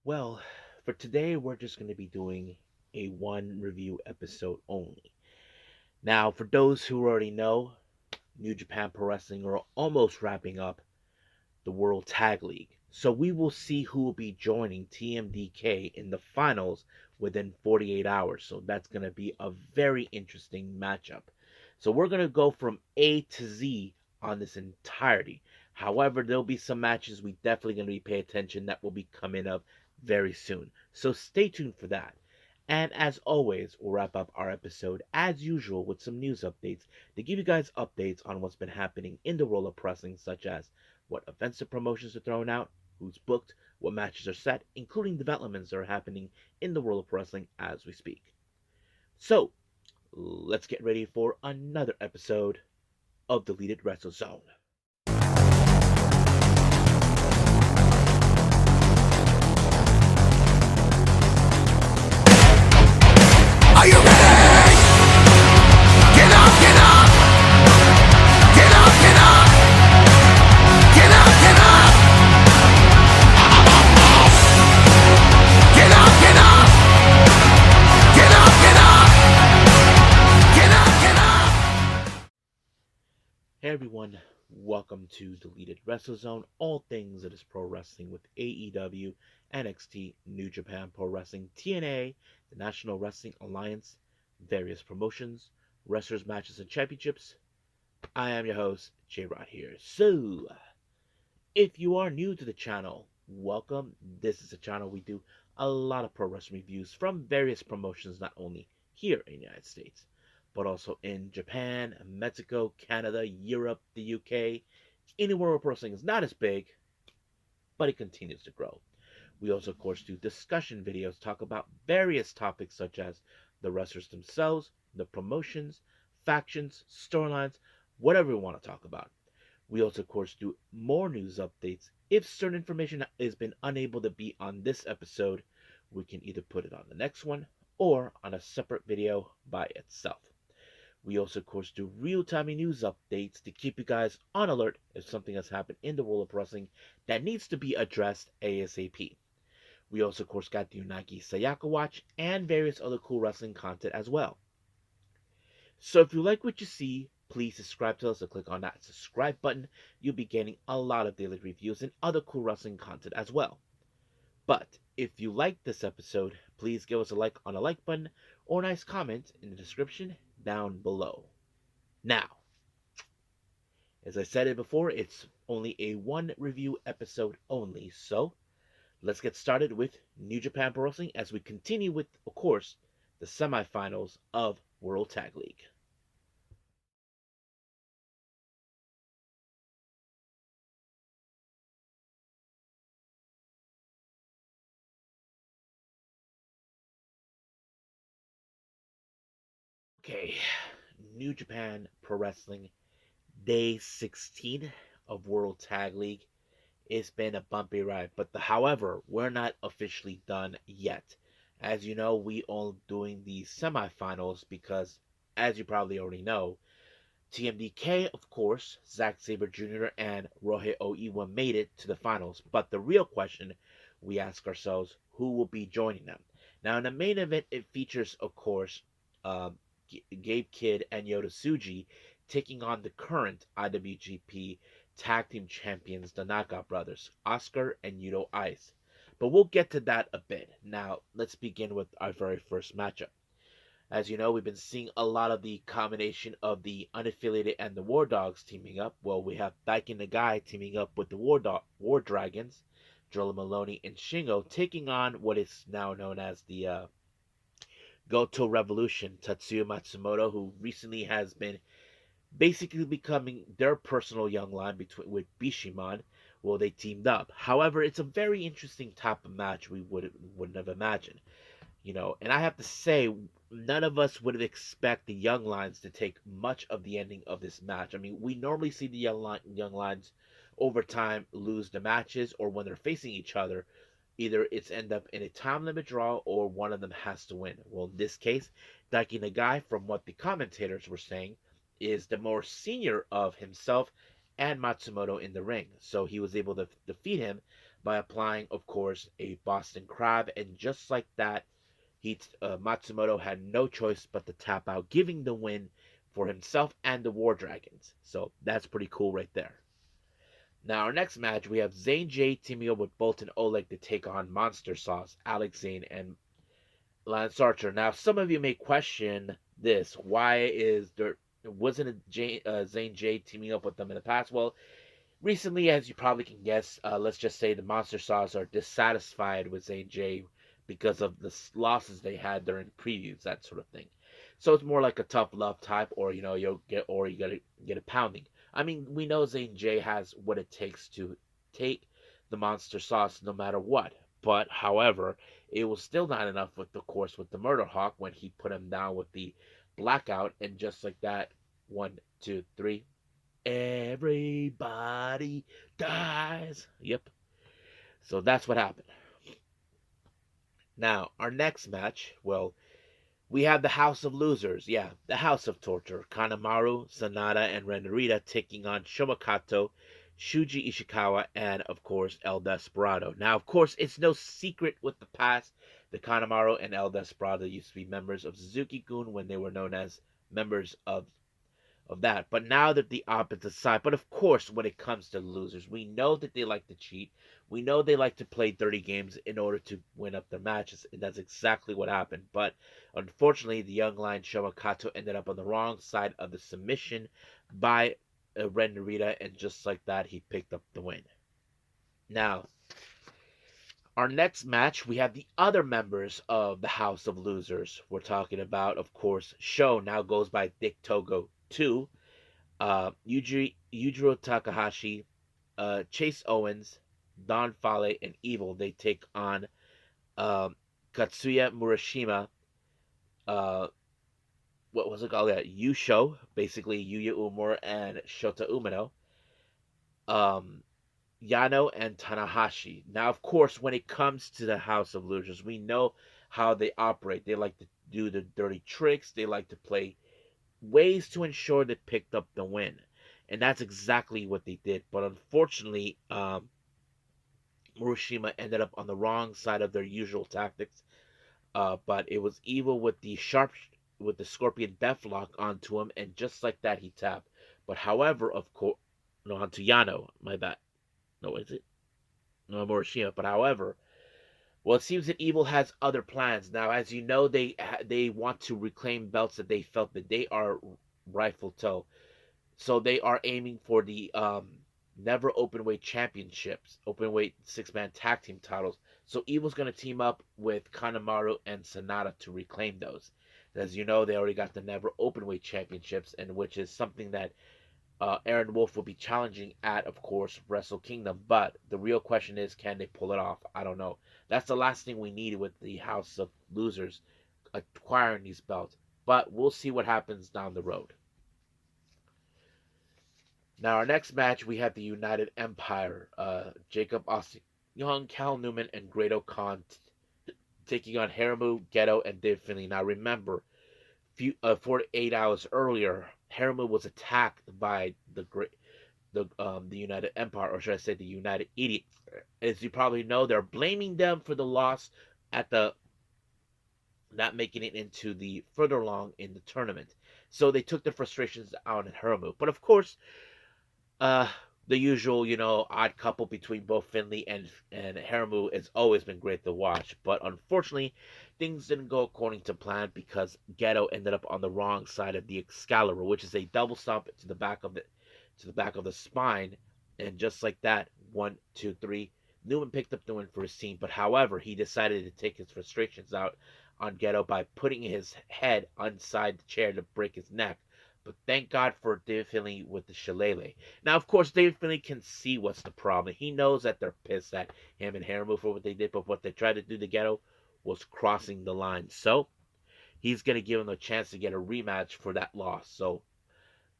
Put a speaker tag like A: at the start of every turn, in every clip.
A: Well, for today, we're just going to be doing a one review episode only. Now, for those who already know, New Japan Pro Wrestling are almost wrapping up the World Tag League. So we will see who will be joining TMDK in the finals within 48 hours. So that's going to be a very interesting matchup. So we're going to go from A to Z on this entirety. However, there'll be some matches we definitely going to be paying attention that will be coming up very soon. So stay tuned for that. And as always, we'll wrap up our episode as usual with some news updates to give you guys updates on what's been happening in the world of wrestling, such as what events and promotions are thrown out, who's booked, what matches are set, including developments that are happening in the world of wrestling as we speak. So, let's get ready for another episode of Deleted Wrestle Zone.
B: Are you ready? Get up, get up! Get up, get up! Get up, get up! Get up, get up! Get up, get up! Get up, get up!
A: Hey everyone, welcome to Deleted Wrestle Zone, all things that is pro wrestling with AEW, NXT, New Japan Pro Wrestling, TNA, the National Wrestling Alliance, various promotions, wrestlers, matches, and championships. I am your host, J Rod here. So, if you are new to the channel, welcome. This is a channel we do a lot of pro wrestling reviews from various promotions, not only here in the United States, but also in Japan, Mexico, Canada, Europe, the UK, anywhere where pro wrestling is not as big, but it continues to grow. We also, of course, do discussion videos, talk about various topics such as the wrestlers themselves, the promotions, factions, storylines, whatever we want to talk about. We also, of course, do more news updates. If certain information has been unable to be on this episode, we can either put it on the next one or on a separate video by itself. We also, of course, do real-time news updates to keep you guys on alert if something has happened in the world of wrestling that needs to be addressed ASAP. We also, of course, got the Unagi Sayaka Watch and various other cool wrestling content as well. So if you like what you see, please subscribe to us and click on that subscribe button. You'll be getting a lot of daily reviews and other cool wrestling content as well. But if you like this episode, please give us a like on a like button or a nice comment in the description down below. Now, as I said it before, it's only a one review episode only, so let's get started with New Japan Pro Wrestling as we continue with, of course, the semifinals of World Tag League. Okay, New Japan Pro Wrestling, day 16 of World Tag League. It's been a bumpy ride, but however, we're not officially done yet. As you know, we are doing the semifinals because, as you probably already know, TMDK, of course, Zack Sabre Jr. and Rohei Oiwa made it to the finals. But the real question we ask ourselves, who will be joining them? Now, in the main event, it features, of course, uh, Gabe Kidd and Yota Tsuji taking on the current IWGP Tag Team Champions, the Knockout Brothers, Oscar and Yuto Ice. But we'll get to that a bit. Now, let's begin with our very first matchup. As you know, we've been seeing a lot of the combination of the unaffiliated and the War Dogs teaming up. Well, we have Daiki Nagai teaming up with the War Dragons, Joel Maloney and Shingo taking on what is now known as the Goto Revolution, Tatsuya Matsumoto, who recently has been basically becoming their personal young line between with Bishamon. Well, they teamed up. However, it's a very interesting type of match we wouldn't have imagined. And I have to say, none of us would have expected the young lions to take much of the ending of this match. I mean, we normally see the young lions over time lose the matches, or when they're facing each other, either it's end up in a time limit draw or one of them has to win. Well, in this case, Daiki Nagai, from what the commentators were saying, is the more senior of himself and Matsumoto in the ring. So he was able to defeat him by applying, of course, a Boston Crab, and just like that, Matsumoto had no choice but to tap out, giving the win for himself and the War Dragons. So that's pretty cool right there. Now, our next match, we have Zane J teaming up with Bolton Oleg to take on Monster Sauce, Alex Zane, and Lance Archer. Now, some of you may question this. Why is there wasn't Zane J teaming up with them in the past? Well, recently, as you probably can guess, let's just say the Monster Sauce are dissatisfied with Zane J because of the losses they had during previews, that sort of thing. So it's more like a tough love type, or you gotta get a pounding. I mean, we know Zane J has what it takes to take the Monster Sauce no matter what. But however, it was still not enough with the Murder Hawk when he put him down with the blackout, and just like that, 1, 2, 3, everybody dies. Yep. So that's what happened. Now, our next match, well, we have the House of Losers. Yeah, the House of Torture. Kanemaru, Sanada, and Ren Narita taking on Shomakato, Shuji Ishikawa, and, of course, El Desperado. Now, of course, it's no secret with the past. The Kanemaru and El Desperado used to be members of Suzuki-gun when they were known as members of that. But now they're the opposite side. But of course, when it comes to losers, we know that they like to cheat. We know they like to play dirty games in order to win up their matches, and that's exactly what happened. But unfortunately, the young lion Shomakato ended up on the wrong side of the submission by Ren Narita, and just like that, he picked up the win. Now, our next match, we have the other members of the House of Losers. We're talking about, of course, Sho now goes by Dick Togo 2, Yujiro Takahashi, Chase Owens, Don Fale, and Evil. They take on Katsuya Murashima, uh, what was it called? Yeah, Yusho, basically Yuya Uemura and Shota Umino, um, Yano, and Tanahashi. Now, of course, when it comes to the House of Losers, we know how they operate. They like to do the dirty tricks. They like to play ways to ensure they picked up the win. And that's exactly what they did. But unfortunately, Murashima ended up on the wrong side of their usual tactics. But it was Evil with the Scorpion Deathlock onto him, and just like that, he tapped. But however, of course, no, onto Yano, my bad. No, is it? No, Murashima. But however, well, it seems that Evil has other plans now. As you know, they want to reclaim belts that they felt that they are rightful to. So they are aiming for the Never Openweight Championships, Openweight six-man tag team titles. So Evil's going to team up with Kanemaru and Sanada to reclaim those. As you know, they already got the Never Openweight Championships, and which is something that Aaron Wolf will be challenging at, of course, Wrestle Kingdom. But the real question is, can they pull it off? I don't know. That's the last thing we needed with the House of Losers acquiring these belts. But we'll see what happens down the road. Now, our next match, we have the United Empire. Jacob Austin Young, Cal Newman, and Grado Khan taking on Haramu, Geto, and Dave Finley. Now, remember, 48 hours earlier, Haramu was attacked by the United Empire, or should I say the United Idiots. As you probably know, they're blaming them for the loss at the not making it into the further along in the tournament. So they took their frustrations out on Haramu. But of course, uh, the usual, odd couple between both Finley and Haramu has always been great to watch. But unfortunately, things didn't go according to plan because Geto ended up on the wrong side of the Excalibur, which is a double stomp to the back of the spine, and just like that, 1, 2, 3. Newman picked up the win for his team, but however, he decided to take his frustrations out on Geto by putting his head inside the chair to break his neck. But thank God for David Finley with the shillelagh. Now, of course, David Finley can see what's the problem. He knows that they're pissed at him and Haramu for what they did, but what they tried to do to Geto was crossing the line. So, he's going to give him a chance to get a rematch for that loss. So,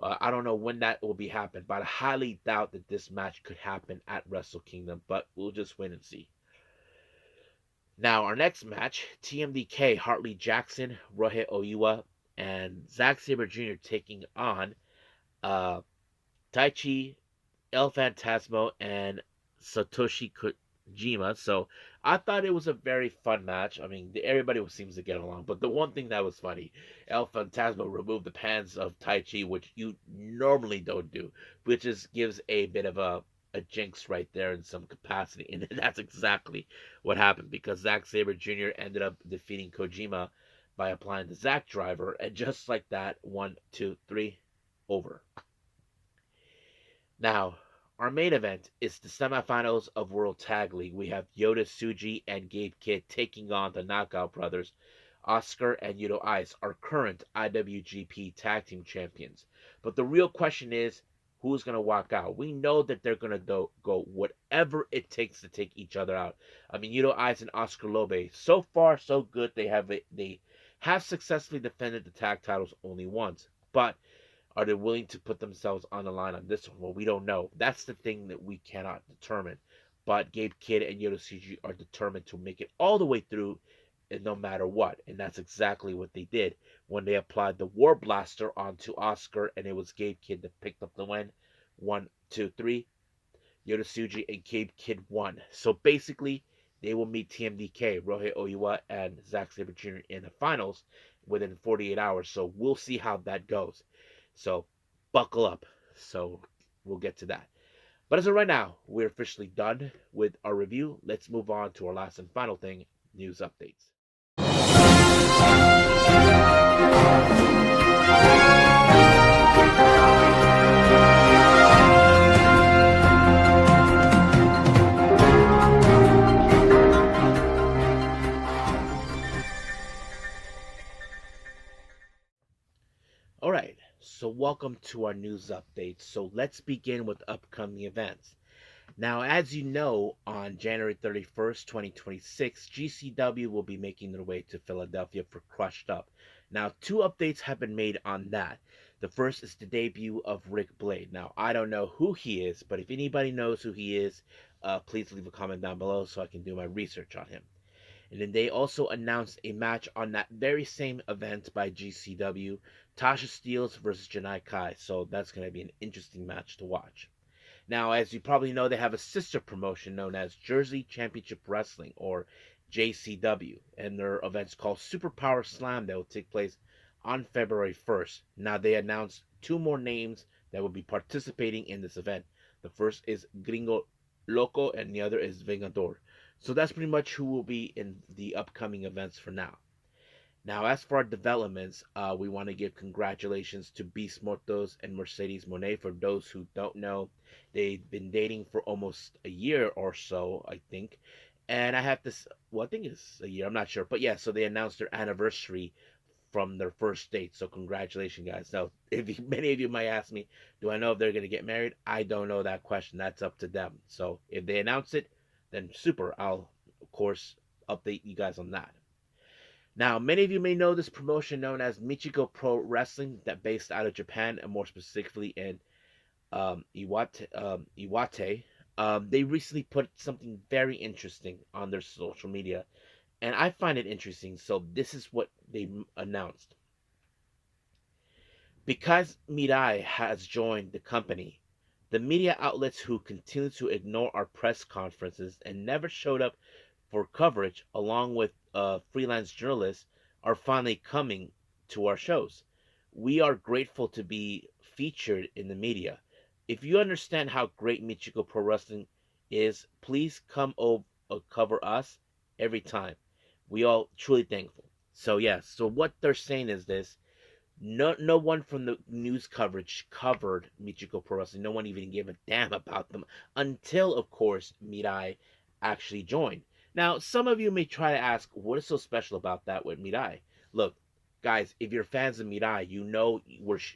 A: I don't know when that will be happen, but I highly doubt that this match could happen at Wrestle Kingdom, but we'll just wait and see. Now, our next match, TMDK, Hartley Jackson, Rohit Oiwa, and Zack Sabre Jr. taking on Taichi El Phantasmo and Satoshi Kojima. So I thought it was a very fun match. I mean, everybody seems to get along. But the one thing that was funny, El Phantasmo removed the pants of Taichi, which you normally don't do, which gives a bit of a jinx right there in some capacity. And that's exactly what happened because Zack Sabre Jr. ended up defeating Kojima by applying the Zack driver. And just like that, 1, 2, 3, over. Now, our main event is the semifinals of World Tag League. We have Yota Tsuji and Gabe Kidd taking on the Knockout Brothers, Oscar and Yuto Ice, our current IWGP Tag Team Champions. But the real question is, who's going to walk out? We know that they're going to go whatever it takes to take each other out. I mean, Yuto Ice and Oscar Lobe, so far so good. They have successfully defended the tag titles only once, but are they willing to put themselves on the line on this one? Well, we don't know. That's the thing that we cannot determine. But Gabe Kidd and Yota Tsuji are determined to make it all the way through, and no matter what. And that's exactly what they did when they applied the War Blaster onto Oscar, and it was Gabe Kidd that picked up the win. 1, 2, 3. Yota Tsuji and Gabe Kidd won. So basically, they will meet TMDK, Rohei Oiwa, and Zack Sabre Jr. in the finals within 48 hours. So we'll see how that goes. So buckle up. So we'll get to that. But as of right now, we're officially done with our review. Let's move on to our last and final thing, news updates. All right, so welcome to our news update. So let's begin with upcoming events. Now, as you know, on January 31st, 2026, GCW will be making their way to Philadelphia for Crushed Up. Now, two updates have been made on that. The first is the debut of Rick Blade. Now, I don't know who he is, but if anybody knows who he is, please leave a comment down below so I can do my research on him. And then they also announced a match on that very same event by GCW, Tasha Steelz versus Janai Kai. So that's going to be an interesting match to watch. Now, as you probably know, they have a sister promotion known as Jersey Championship Wrestling, or JCW, and their event's called Superpower Slam that will take place on February 1st. Now, they announced two more names that will be participating in this event. The first is Gringo Loco, and the other is Vengador. So that's pretty much who will be in the upcoming events for now. Now, as for our developments, we want to give congratulations to Beast Mortos and Mercedes Mone. For those who don't know, they've been dating for almost a year or so, I think. And I have this, well, I think it's a year, I'm not sure. But yeah, so they announced their anniversary from their first date. So congratulations, guys. Now, many of you might ask me, do I know if they're going to get married? I don't know that question. That's up to them. So if they announce it, then super. I'll, of course, update you guys on that. Now, many of you may know this promotion known as Michinoku Pro Wrestling, that based out of Japan, and more specifically in Iwate. They recently put something very interesting on their social media, and I find it interesting. So this is what they announced. Because Mirai has joined the company, the media outlets who continue to ignore our press conferences and never showed up for coverage, along with freelance journalists, are finally coming to our shows. We are grateful to be featured in the media. If you understand how great Michinoku Pro Wrestling is, please come over cover us every time. We all truly thankful. So yes, so what they're saying is this. No one from the news coverage covered Michinoku Pro Wrestling. No one even gave a damn about them until, of course, Mirai actually joined. Now, some of you may try to ask, what is so special about that with Mirai? Look, guys, if you're fans of Mirai, you know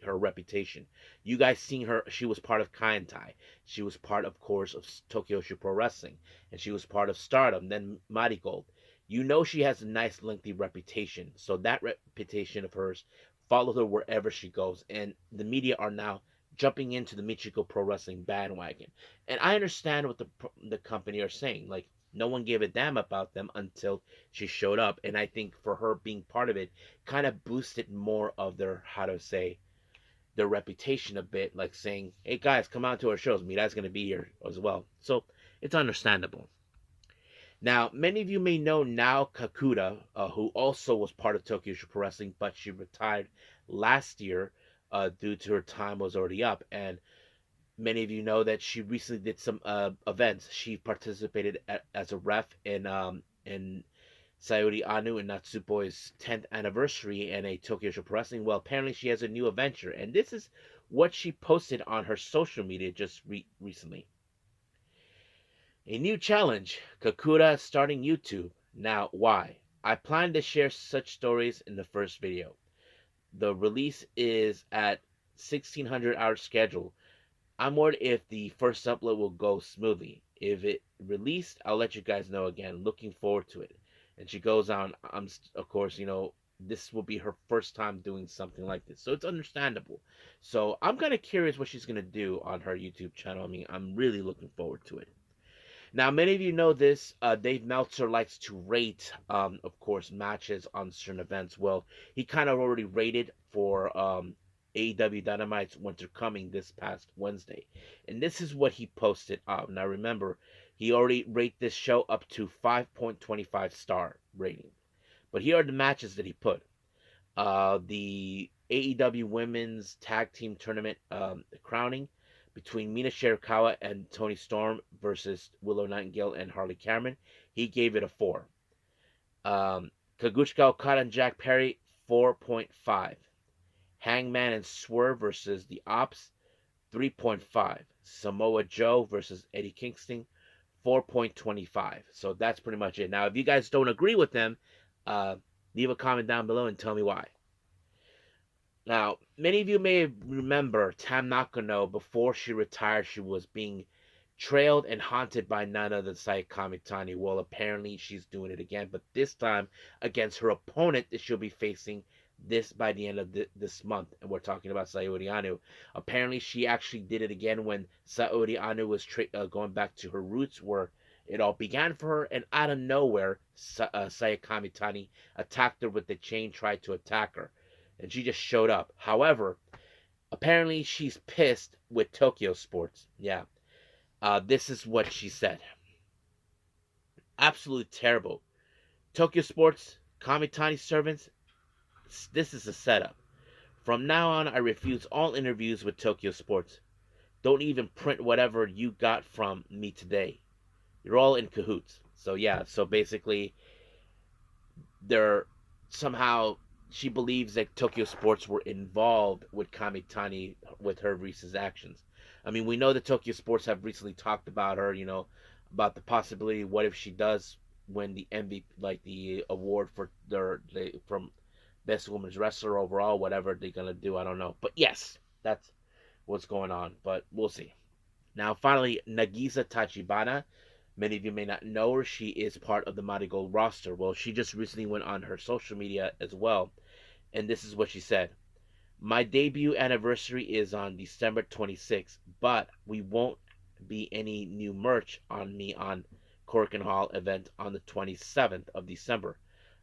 A: her reputation. You guys seen her. She was part of Kaientai. She was part, of course, of Tokyo Pro Wrestling. And she was part of Stardom, then Marigold. You know she has a nice, lengthy reputation. So that reputation of hers follow her wherever she goes. And the media are now jumping into the Michinoku Pro Wrestling bandwagon. And I understand what the company are saying. Like, no one gave a damn about them until she showed up. And I think for her being part of it kind of boosted more of their, how to say, their reputation a bit, like saying, "Hey guys, come out to our shows. Mirai's going to be here as well." So it's understandable. Now, many of you may know Nao Kakuta, who also was part of Tokyo Pro Wrestling, but she retired last year due to her time was already up. And many of you know that she recently did some events. She participated as a ref in Saori Anou and Natsupoi's 10th anniversary and a Tokyo Pro Wrestling. Well, apparently she has a new adventure, and this is what she posted on her social media just recently. A new challenge, Kakuta starting YouTube. Now, why? I plan to share such stories in the first video. The release is at 1600 hour schedule. I'm worried if the first upload will go smoothly. If it released, I'll let you guys know again. Looking forward to it. And she goes on, of course, this will be her first time doing something like this. So it's understandable. So I'm kind of curious what she's going to do on her YouTube channel. I mean, I'm really looking forward to it. Now, many of you know this. Dave Meltzer likes to rate, of course, matches on certain events. Well, he kind of already rated for AEW Dynamite's Winter Coming this past Wednesday. And this is what he posted up. Now, remember, he already rated this show up to 5.25 star rating. But here are the matches that he put. The AEW Women's Tag Team Tournament crowning between Mina Shirakawa and Toni Storm versus Willow Nightingale and Harley Cameron. He gave it a 4. Kazuchika Okada and Jack Perry, 4.5. Hangman and Swerve versus The Ops, 3.5. Samoa Joe versus Eddie Kingston, 4.25. So that's pretty much it. Now, if you guys don't agree with them, leave a comment down below and tell me why. Now, many of you may remember Tam Nakano. Before she retired, she was being trailed and haunted by none other than Saya Kamitani. Well, apparently she's doing it again, but this time against her opponent that she'll be facing this by the end of this month. And we're talking about Saori Anou. Apparently she actually did it again when Saori Anou was going back to her roots where it all began for her, and out of nowhere, Saya Kamitani attacked her with the chain, tried to attack her, and she just showed up. However, apparently she's pissed with Tokyo Sports. Yeah. This is what she said. Absolutely terrible. Tokyo Sports, Kamitani servants, this is a setup. From now on, I refuse all interviews with Tokyo Sports. Don't even print whatever you got from me today. You're all in cahoots. So yeah, so basically, they're somehow, she believes that Tokyo Sports were involved with Kamitani with her recent actions. I mean, we know that Tokyo Sports have recently talked about her, about the possibility. What if she does win the MVP, like the award for from best women's wrestler overall? Whatever they're gonna do, I don't know. But yes, that's what's going on. But we'll see. Now, finally, Nagisa Tachibana. Many of you may not know her. She is part of the Mighty Gold roster. Well, she just recently went on her social media as well, and this is what she said. My debut anniversary is on December 26th, but we won't be any new merch on me on Corkin Hall event on the 27th of December.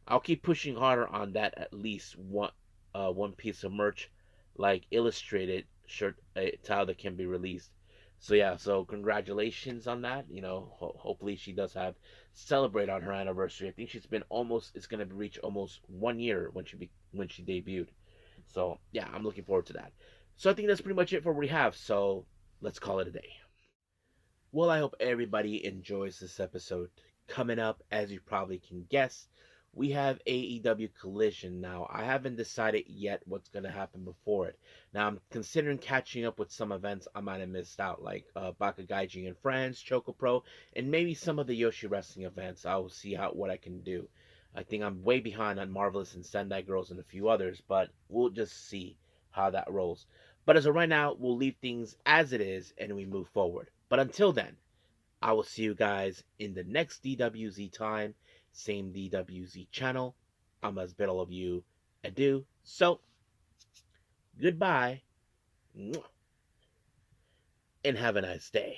A: I'll keep pushing harder on that. At least one piece of merch, like illustrated shirt tile that can be released. So yeah, so congratulations on that. Hopefully she does have celebrate on her anniversary. I think she's been almost. It's gonna reach almost 1 year when she debuted. So yeah, I'm looking forward to that. So I think that's pretty much it for what we have. So let's call it a day. Well, I hope everybody enjoys this episode. Coming up, as you probably can guess, we have AEW Collision. Now, I haven't decided yet what's going to happen before it. Now, I'm considering catching up with some events I might have missed out, like Bakagaiji in France, Choco Pro, and maybe some of the Yoshi Wrestling events. I will see what I can do. I think I'm way behind on Marvelous and Sendai Girls and a few others, but we'll just see how that rolls. But as of right now, we'll leave things as it is and we move forward. But until then, I will see you guys in the next DWZ time, same DWZ channel. I must bid all of you adieu. So, goodbye, and have a nice day.